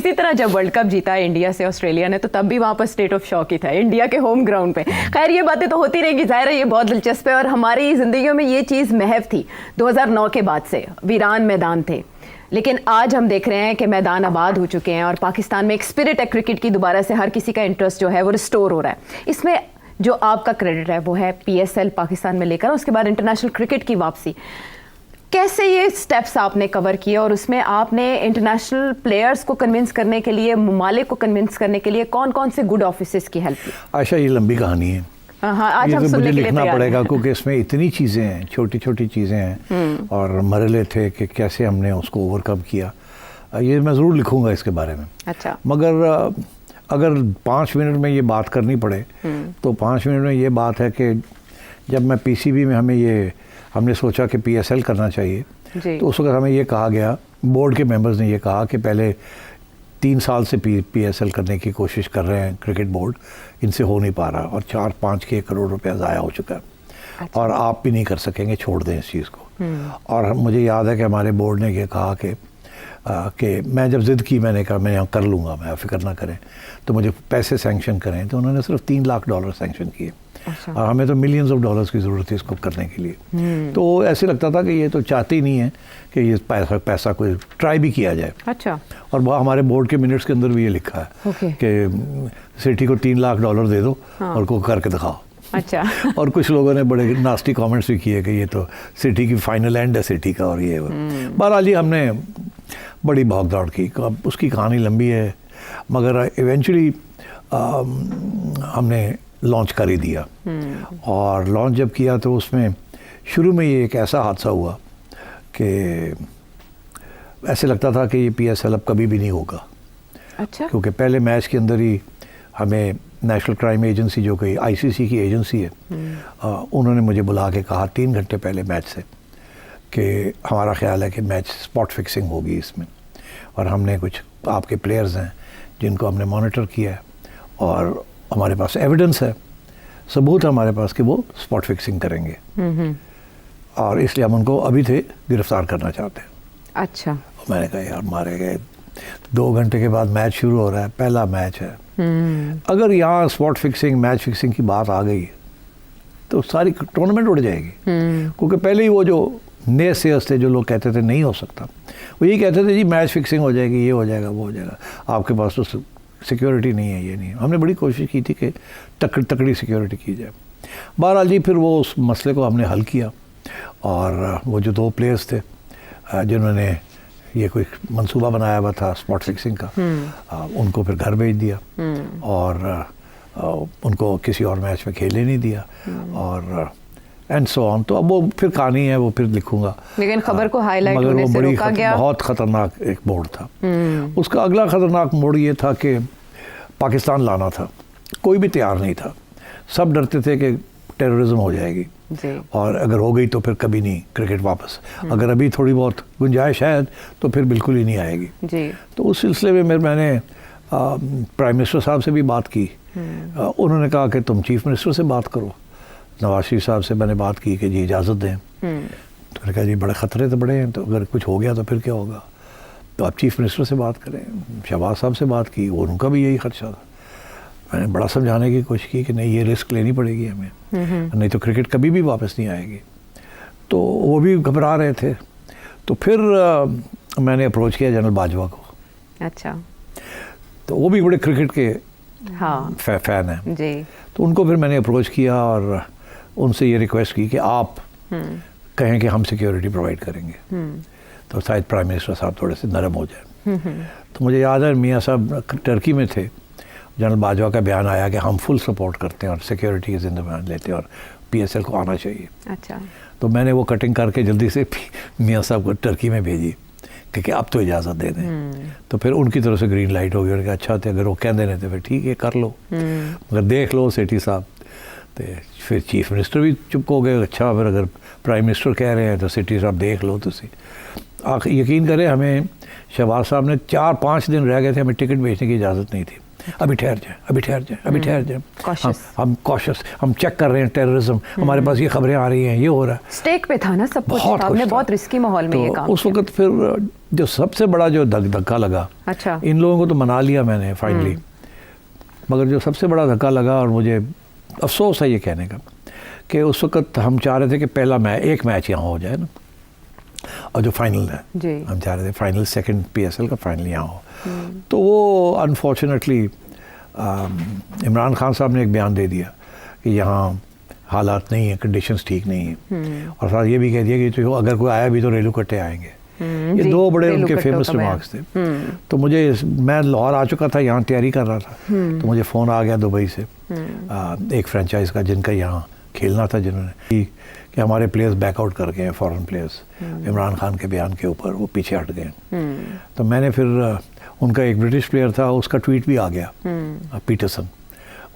इसी तरह जब वर्ल्ड कप जीता इंडिया से ऑस्ट्रेलिया ने, तो तब भी वहाँ पर स्टेट ऑफ शॉक ही था इंडिया के होम ग्राउंड पे। खैर ये बातें तो होती रहेंगी, जाहिर है ये बहुत दिलचस्प है और हमारी ज़िंदगियों में ये चीज़ महव थी 2009 के बाद से, वीरान मैदान थे। लेकिन आज हम देख रहे हैं कि मैदान आबाद हो चुके हैं और पाकिस्तान में एक स्पिरिट है क्रिकेट की, दोबारा से हर किसी का इंटरेस्ट जो है वो रिस्टोर हो रहा है। इसमें जो आपका क्रेडिट है वो है PSL पाकिस्तान में लेकर, उसके बाद इंटरनेशनल क्रिकेट की वापसी। कैसे ये स्टेप्स आपने कवर किए और उसमें आपने इंटरनेशनल प्लेयर्स को कन्विंस करने के लिए, ममालिक को कन्विंस करने के लिए कौन कौन से गुड ऑफिसेस की हेल्प की? आशा, ये लंबी कहानी है। हाँ, आज ये हम तो सुनने मुझे के लिए लिखना पड़ेगा क्योंकि इसमें इतनी चीज़ें हैं, छोटी छोटी चीज़ें हैं और मरहले थे कि कैसे हमने उसको ओवरकम किया। ये मैं ज़रूर लिखूंगा इसके बारे में। अच्छा। मगर अगर 5 मिनट में ये बात करनी पड़े तो 5 मिनट में ये बात है कि जब मैं PCB में हमने सोचा कि PSL करना चाहिए, तो उस वक्त हमें ये कहा गया, बोर्ड के मेंबर्स ने ये कहा कि पहले 3 साल से PSL करने की कोशिश कर रहे हैं क्रिकेट बोर्ड, इनसे हो नहीं पा रहा और 4-5 करोड़ रुपया ज़ाया हो चुका है। अच्छा। और आप भी नहीं कर सकेंगे, छोड़ दें इस चीज़ को। और मुझे याद है कि हमारे बोर्ड ने ये कहा कि मैं जब ज़िद की, मैंने कहा मैं यहाँ कर लूँगा, मैं फिक्र ना करें, तो मुझे पैसे सैंक्शन करें। तो उन्होंने सिर्फ $3 लाख सैंक्शन किए। अच्छा। और हमें तो मिलियंस ऑफ डॉलर्स की ज़रूरत थी इसको करने के लिए। तो ऐसे लगता था कि ये तो चाहते ही नहीं है कि ये पैसा कोई ट्राई भी किया जाए। अच्छा। और वह हमारे बोर्ड के मिनट्स के अंदर भी ये लिखा है कि सिटी को $3 लाख दे दो। हाँ। और को करके दिखाओ। अच्छा। और कुछ लोगों ने बड़े नास्टी कमेंट्स भी किए कि ये तो सिटी की फाइनल एंड है सिटी का, और ये बहरहाल जी हमने बड़ी भाग दौड़ की। उसकी कहानी लंबी है, मगर इवेंचुअली हमने लॉन्च कर ही दिया। और लॉन्च जब किया तो उसमें शुरू में ये एक ऐसा हादसा हुआ कि ऐसे लगता था कि ये PSL अब कभी भी नहीं होगा। अच्छा। क्योंकि पहले मैच के अंदर ही हमें नेशनल क्राइम एजेंसी, जो कि ICC की एजेंसी है, उन्होंने मुझे बुला के कहा 3 घंटे पहले मैच से कि हमारा ख्याल है कि मैच स्पॉट फिक्सिंग होगी इसमें, और हमने कुछ आपके प्लेयर्स हैं जिनको हमने मॉनिटर किया है और हमारे पास एविडेंस है, सबूत है हमारे पास कि वो स्पॉट फिक्सिंग करेंगे, और इसलिए हम उनको अभी थे गिरफ्तार करना चाहते हैं। अच्छा। मैंने कहा यार मारे गए, 2 घंटे के बाद मैच शुरू हो रहा है, पहला मैच है। अगर यहाँ स्पॉट फिक्सिंग, मैच फिक्सिंग की बात आ गई तो सारी टूर्नामेंट उड़ जाएगी। क्योंकि पहले ही वो जो नए सेयर्स थे, जो लोग कहते थे नहीं हो सकता, वो यही कहते थे जी मैच फिक्सिंग हो जाएगी, ये हो जाएगा, वो हो जाएगा, आपके पास तो सिक्योरिटी नहीं है, ये नहीं है। हमने बड़ी कोशिश की थी कि तकड़ी सिक्योरिटी की जाए। बहरहाल जी फिर वो उस मसले को हमने हल किया, और वो जो 2 प्लेयर्स थे जिन्होंने ये कोई मंसूबा बनाया हुआ था स्पॉट फिक्सिंग का, उनको फिर घर भेज दिया और उनको किसी और मैच में खेलने नहीं दिया, और एंड सो ऑन। तो अब वो फिर कहानी है, वो फिर लिखूंगा। लेकिन खबर को हाईलाइट होने से रोका गया। बहुत खतरनाक एक मोड़ था। उसका अगला खतरनाक मोड़ ये था कि पाकिस्तान लाना था, कोई भी तैयार नहीं था, सब डरते थे कि टेररिज्म हो जाएगी और अगर हो गई तो फिर कभी नहीं क्रिकेट वापस, अगर अभी थोड़ी बहुत गुंजाइश है तो फिर बिल्कुल ही नहीं आएगी जी। तो उस सिलसिले में मैंने प्राइम मिनिस्टर साहब से भी बात की। उन्होंने कहा कि तुम चीफ मिनिस्टर से बात करो। नवाज शरीफ साहब से मैंने बात की कि जी इजाज़त दें। तो मैंने कहा जी बड़े ख़तरे तो बड़े हैं, तो अगर कुछ हो गया तो फिर क्या होगा, तो आप चीफ मिनिस्टर से बात करें। शहबाज साहब से बात की, उनका भी यही खर्चा था। मैंने बड़ा समझाने की कोशिश की कि नहीं ये रिस्क लेनी पड़ेगी हमें, नहीं तो क्रिकेट कभी भी वापस नहीं आएगी। तो वो भी घबरा रहे थे। तो फिर मैंने अप्रोच किया जनरल बाजवा को। अच्छा। तो वो भी बड़े क्रिकेट के हाँ फैन हैं जी। तो उनको फिर मैंने अप्रोच किया और उनसे ये रिक्वेस्ट की कि आप कहें कि हम सिक्योरिटी प्रोवाइड करेंगे, तो शायद प्राइम मिनिस्टर साहब थोड़े से नरम हो जाए। तो मुझे याद है मियाँ साहब टर्की में थे, जनरल बाजवा का बयान आया कि हम फुल सपोर्ट करते हैं और सिक्योरिटी के जिम्मेदारी लेते हैं और PSL को आना चाहिए। अच्छा। तो मैंने वो कटिंग करके जल्दी से मियाँ साहब को टर्की में भेजी क्योंकि अब तो इजाज़त दे दें। तो फिर उनकी तरफ से ग्रीन लाइट हो गई। उन्होंने कहा अच्छा थे, अगर वो कह देने थे फिर ठीक है कर लो, मगर देख लो सेठी साहब। तो फिर चीफ मिनिस्टर भी चुप हो गए। अच्छा फिर अगर प्राइम मिनिस्टर कह रहे हैं तो सेठी साहब देख लो। तो यकीन करें हमें शहबाज साहब ने 4-5 दिन रह गए थे, हमें टिकट बेचने की इजाज़त नहीं थी। अभी ठहर जाए, अभी ठहर जाए, अभी ठहर जाए, हम कॉशियस, हम चेक कर रहे हैं टेररिज्म, हमारे पास ये खबरें आ रही हैं, ये हो रहा है। स्टेक पे था ना सब कुछ, आपने बहुत रिस्की माहौल में ये काम उस वक्त फिर जो सबसे बड़ा जो धक्का लगा, अच्छा, इन लोगों को तो मना लिया मैंने फाइनली, मगर जो सबसे बड़ा धक्का लगा, और मुझे अफसोस है ये कहने का, कि उस वक्त हम चाह रहे थे कि पहला एक मैच यहाँ हो जाए ना, और जो फाइनल है हम चाह रहे थे फाइनल, सेकंड PSL का फाइनल यहाँ हो। तो वो अनफॉर्चुनेटली इमरान खान साहब ने एक बयान दे दिया कि यहाँ हालात नहीं है, कंडीशंस ठीक नहीं है, और साथ ये भी कह दिया कि तो अगर कोई आया भी तो रेलू कट्टे आएंगे। ये दो बड़े उनके फेमस रिमार्क्स थे। तो मैं लाहौर आ चुका था, यहाँ तैयारी कर रहा था, तो मुझे फ़ोन आ गया दुबई से एक फ्रेंचाइज का जिनका यहाँ खेलना था, जिन्होंने कि हमारे प्लेयर्स बैकआउट कर गए हैं, फॉरेन प्लेयर्स, इमरान खान के बयान के ऊपर वो पीछे हट गए। तो मैंने फिर उनका एक ब्रिटिश प्लेयर था, उसका ट्वीट भी आ गया, पीटरसन,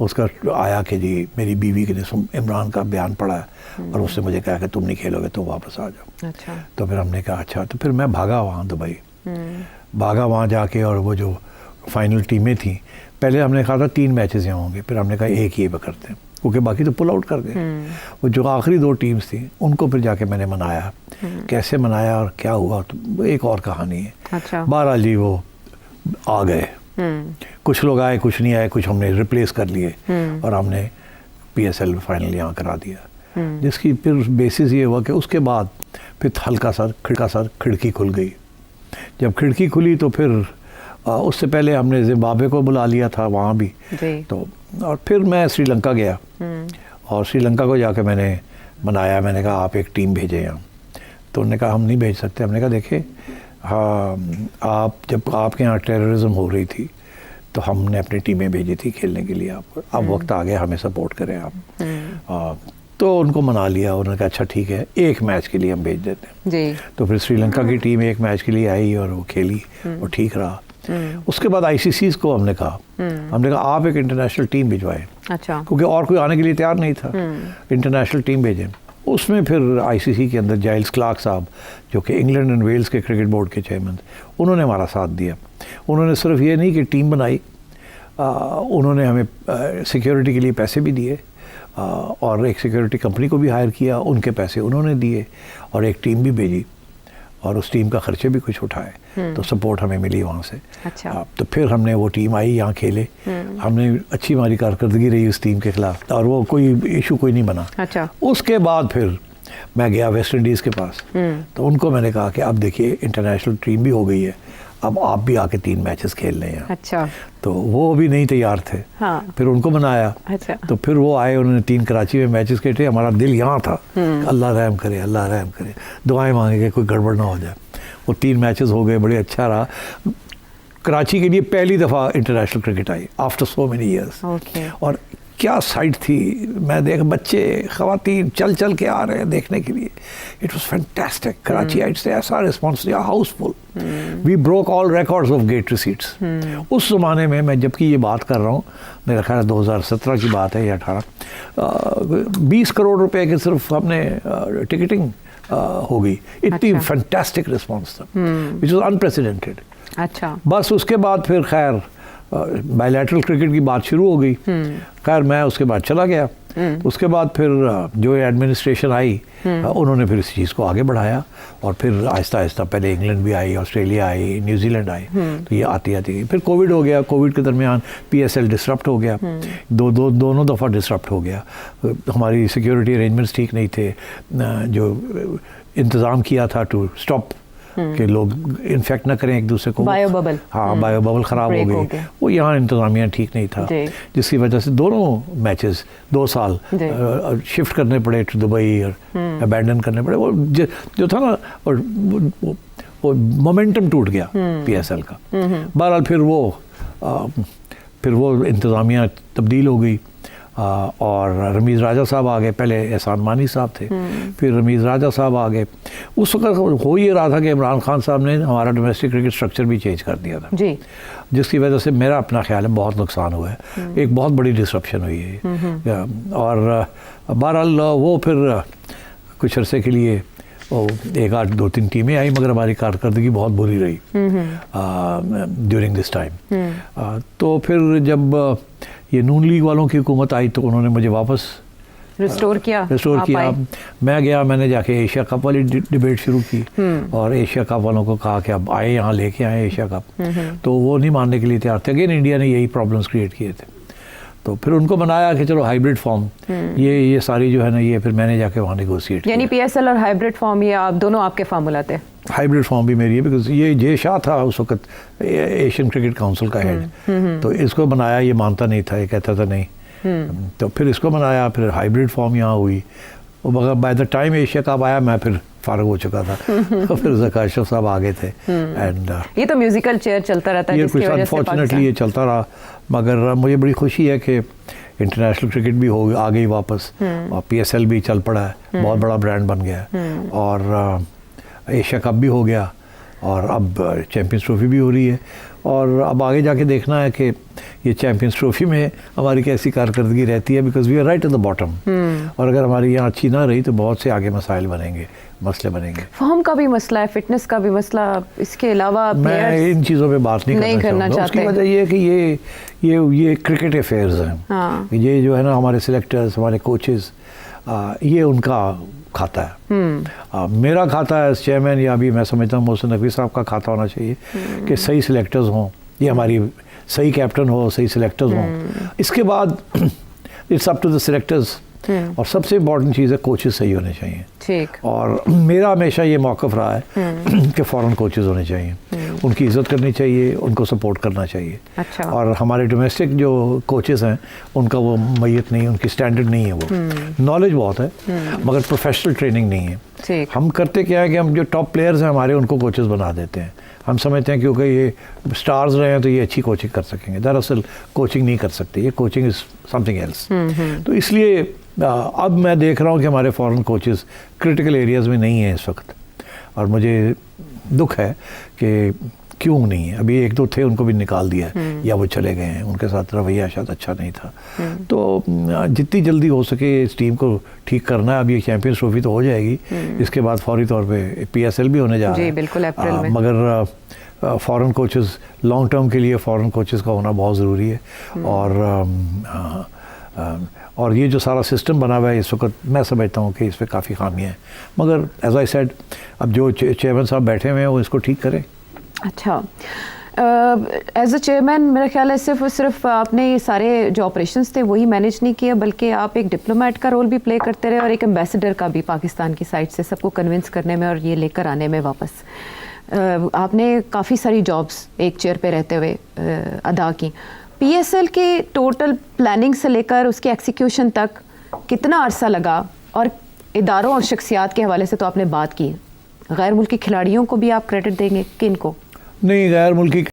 उसका आया कि जी मेरी बीवी के ने इमरान का बयान पढ़ा है और उसने मुझे कहा कि तुम नहीं खेलोगे तो वापस आ जाओ। अच्छा। तो फिर हमने कहा अच्छा, तो फिर मैं भागा वहाँ दुबई, भागा वहाँ जाके, और वो जो फाइनल टीमें थी, पहले हमने कहा था 3 मैचेस यहाँ होंगे, फिर हमने कहा एक ही करते हैं, क्योंकि बाकी तो पुल आउट कर गए। वो जो आखिरी 2 टीम्स थी उनको फिर जाके मैंने मनाया, कैसे मनाया और क्या हुआ तो एक और कहानी है। अच्छा। बहरहाल जी वो आ गए, कुछ लोग आए, कुछ नहीं आए, कुछ हमने रिप्लेस कर लिए, और हमने PSL फाइनल यहाँ करा दिया, जिसकी फिर बेसिस ये हुआ कि उसके बाद फिर हल्का सा खिड़की खुल गई। जब खिड़की खुली तो फिर उससे पहले हमने जिम्बाब्वे को बुला लिया था वहाँ भी, तो और फिर मैं श्रीलंका गया, और श्रीलंका को जाके मैंने मनाया, मैंने कहा आप एक टीम भेजें यहाँ। तो उन्होंने कहा हम नहीं भेज सकते। हमने कहा देखिए, हाँ आप जब आपके यहाँ टेररिज्म हो रही थी तो हमने अपनी टीमें भेजी थी खेलने के लिए, आप अब वक्त आ गया, हमें सपोर्ट करें आप। तो उनको मना लिया, उन्होंने कहा अच्छा ठीक है, एक मैच के लिए हम भेज देते हैं जी। तो फिर श्रीलंका की टीम एक मैच के लिए आई और वो खेली और ठीक रहा। उसके बाद ICCs को हमने कहा आप एक इंटरनेशनल टीम भिजवाएं, अच्छा, क्योंकि और कोई आने के लिए तैयार नहीं था, इंटरनेशनल टीम भेजें। उसमें फिर ICC के अंदर जाइल्स क्लार्क साहब, जो कि इंग्लैंड एंड वेल्स के क्रिकेट बोर्ड के चेयरमैन, उन्होंने हमारा साथ दिया। उन्होंने सिर्फ ये नहीं कि टीम बनाई, उन्होंने हमें सिक्योरिटी के लिए पैसे भी दिए, और एक सिक्योरिटी कंपनी को भी हायर किया, उनके पैसे उन्होंने दिए, और एक टीम भी भेजी, और उस टीम का खर्चे भी कुछ उठाए, तो सपोर्ट हमें मिली वहाँ से। अच्छा। तो फिर हमने वो टीम आई, यहाँ खेले, हमने अच्छी हमारी कारकर्दगी रही उस टीम के खिलाफ, और वो कोई इशू कोई नहीं बना। अच्छा। उसके बाद फिर मैं गया वेस्ट इंडीज़ के पास, तो उनको मैंने कहा कि अब देखिए इंटरनेशनल टीम भी हो गई है, अब आप भी आके 3 मैचेस खेल लें यहाँ। अच्छा। तो वो भी नहीं तैयार थे। हाँ। फिर उनको मनाया। अच्छा। तो फिर वो आए, उन्होंने 3 कराची में मैचेस खेले। हमारा दिल यहाँ था, अल्लाह रहम करे, अल्लाह रहम करे, दुआएं मांगे कि कोई गड़बड़ ना हो जाए। वो 3 मैचेस हो गए, बड़े अच्छा रहा। कराची के लिए पहली दफ़ा international cricket I after so many years. और क्या साइट थी, मैं देख बच्चे ख़वातीन चल चल के आ रहे हैं देखने के लिए। It was fantastic. कराची आइट से ऐसा रिस्पॉन्स दिया, housefull. We broke all records of gate receipts. उस ज़माने में, मैं जबकि ये बात कर रहा हूँ, मेरा ख्याल 2017 की बात है या 18, 20 करोड़ रुपए के सिर्फ हमने टिकटिंग हो गई। इतनी फैंटास्टिक रिस्पॉन्स था, विच वॉज अनप्रेसिडेंटेड। अच्छा। बस उसके बाद फिर खैर बायलैटरल क्रिकेट की बात शुरू हो गई। खैर मैं उसके बाद चला गया। उसके बाद फिर जो एडमिनिस्ट्रेशन आई, उन्होंने फिर इस चीज़ को आगे बढ़ाया, और फिर आहिस्ता आहिस्ता पहले इंग्लैंड भी आई, ऑस्ट्रेलिया आई, न्यूजीलैंड आई, तो ये आती आती फिर कोविड हो गया। कोविड के दरमियान PSL डिसरप्ट हो गया, दोनों दफ़ा डिसरप्ट हो गया। हमारी सिक्योरिटी अरेंजमेंट्स ठीक नहीं थे, जो इंतज़ाम किया था टू स्टॉप कि लोग इन्फेक्ट ना करें एक दूसरे को, बायो बबल। हाँ, बायो बबल ख़राब हो गई, वो यहाँ इंतज़ामिया ठीक नहीं था, जिसकी वजह से दोनों मैचेस 2 साल शिफ्ट करने पड़े टू दुबई, और अबैंडन करने पड़े। वो जो था ना, और वो मोमेंटम टूट गया PSL का। बहरहाल फिर वो इंतज़ामिया तब्दील हो गई, और रमीज़ राजा साहब आ गए। पहले एहसान मानी साहब थे, फिर रमीज़ राजा साहब आ गए। उस वक्त हो ये रहा था कि इमरान खान साहब ने हमारा डोमेस्टिक क्रिकेट स्ट्रक्चर भी चेंज कर दिया था जी, जिसकी वजह से मेरा अपना ख्याल है बहुत नुकसान हुआ है, एक बहुत बड़ी डिसरप्शन हुई है। और बहरहाल वो फिर कुछ अरसे के लिए एक आध 2-3 टीमें आई, मगर हमारी कारकर्दगी बहुत बुरी रही ड्यूरिंग दिस टाइम। तो फिर जब ये नून लीग वालों की हुकूमत आई तो उन्होंने मुझे वापस रिस्टोर किया। मैं गया, मैंने जाके एशिया कप वाली डिबेट शुरू की और एशिया कप वालों को कहा कि अब आए, यहाँ लेके आए एशिया कप। तो वो नहीं मानने के लिए तैयार थे। अगेन इंडिया ने यही प्रॉब्लम्स क्रिएट किए थे। तो फिर उनको बनाया कि चलो हाइब्रिड फॉर्म, ये सारी जो है ना, ये फिर मैंने जाके वहाँ नेगोशिएट किया। यानी PSL और हाइब्रिड फॉर्म, ये आप दोनों आपके फार्मूला थे? हाइब्रिड फॉर्म भी मेरी है, बिकॉज ये जे शाह था उस वक्त एशियन क्रिकेट काउंसिल का हेड, तो इसको बनाया, ये मानता नहीं था, ये कहता था नहीं। तो फिर इसको बनाया, फिर हाइब्रिड फॉर्म यहाँ हुई। मगर by the time Asia cup आया मैं फिर फारग हो चुका था। तो फिर ज़का अशरफ साहब आ गए थे एंड ये तो म्यूजिकल चेयर चलता रहता है, जिसकी वजह से अनफॉर्चुनेटली ये चलता रहा। मगर मुझे बड़ी खुशी है कि इंटरनेशनल क्रिकेट भी आ गई वापस और PSL भी चल पड़ा है, बहुत बड़ा ब्रांड बन गया है और एशिया कप भी हो गया और अब चैम्पियंस ट्रॉफी भी हो रही है। और अब आगे जाके देखना है कि ये चैम्पियंस ट्रॉफी में हमारी कैसी कारकर्दगी रहती है, because we are right at the bottom. और अगर हमारी यहाँ अच्छी ना रही तो बहुत से आगे मसाइल बनेंगे, मसले बनेंगे। फॉर्म का भी मसला है, फिटनेस का भी मसला, इसके अलावा मैं इन चीज़ों पे बात नहीं करना चाहता। उसकी वजह ये है कि ये क्रिकेट अफेयर्स हैं। ये जो है ना, हमारे सिलेक्टर्स, हमारे कोचेस, ये उनका खाता है। मेरा खाता है एज चेयरमैन, या अभी मैं समझता हूँ मोहसिन नकवी साहब का खाता होना चाहिए कि सही सिलेक्टर्स हों, ये हमारी सही कैप्टन हो, सही सिलेक्टर्स हों। इसके बाद it's up to the selectors. और सबसे इम्पॉर्टेंट चीज़ है कोचेस सही होने चाहिए। ठीक। और मेरा हमेशा ये मौक़िफ़ रहा है कि फ़ॉरेन कोचेस होने चाहिए, उनकी इज़्ज़त करनी चाहिए, उनको सपोर्ट करना चाहिए। अच्छा। और हमारे डोमेस्टिक जो कोचेस हैं उनका वो मैयत नहीं, उनकी स्टैंडर्ड नहीं है। वो नॉलेज बहुत है मगर प्रोफेशनल ट्रेनिंग नहीं है। ठीक। हम करते क्या है कि हम जो टॉप प्लेयर्स हैं हमारे, उनको कोचेस बना देते हैं। हम समझते हैं क्योंकि ये स्टार्स रहे हैं तो ये अच्छी कोचिंग कर सकेंगे। दरअसल कोचिंग नहीं कर सकते, ये कोचिंग इज़ समथिंग एल्स। तो इसलिए अब मैं देख रहा हूँ कि हमारे फॉरेन कोचेस क्रिटिकल एरियाज़ में नहीं हैं इस वक्त, और मुझे दुख है कि क्यों नहीं है। अभी 1-2 थे, उनको भी निकाल दिया या वो चले गए हैं, उनके साथ रवैया शायद अच्छा नहीं था। तो जितनी जल्दी हो सके इस टीम को ठीक करना है। अब ये चैम्पियंस ट्रॉफी तो हो जाएगी, इसके बाद फौरी तौर पे PSL भी होने जा रहा है। बिल्कुल, अप्रैल में। मगर फॉरेन कोचेस लॉन्ग टर्म के लिए फॉरेन कोचेस का होना बहुत ज़रूरी है। और ये जो सारा सिस्टम बना हुआ है इस वक्त, मैं समझता हूँ कि इस पर काफ़ी खामियाँ हैं। मगर एज आई सेड, अब जो चेयरमैन साहब बैठे हुए हैं वो इसको ठीक करें। अच्छा, एज अ चेयरमैन मेरा ख्याल है सिर्फ आपने ये सारे जो ऑपरेशंस थे वही मैनेज नहीं किया, बल्कि आप एक डिप्लोमेट का रोल भी प्ले करते रहे और एक एम्बेसडर का भी, पाकिस्तान की साइड से सबको कन्विंस करने में और ये लेकर आने में वापस। आपने काफ़ी सारी जॉब्स एक चेयर पे रहते हुए अदा की। PSL के टोटल प्लानिंग से लेकर उसके एक्सिक्यूशन तक कितना अरसा लगा? और इदारों और शख्सियात के हवाले से तो आपने बात की, गैर मुल्की खिलाड़ियों को भी आप क्रेडिट देंगे, किन को? नहीं, गैर मुल्की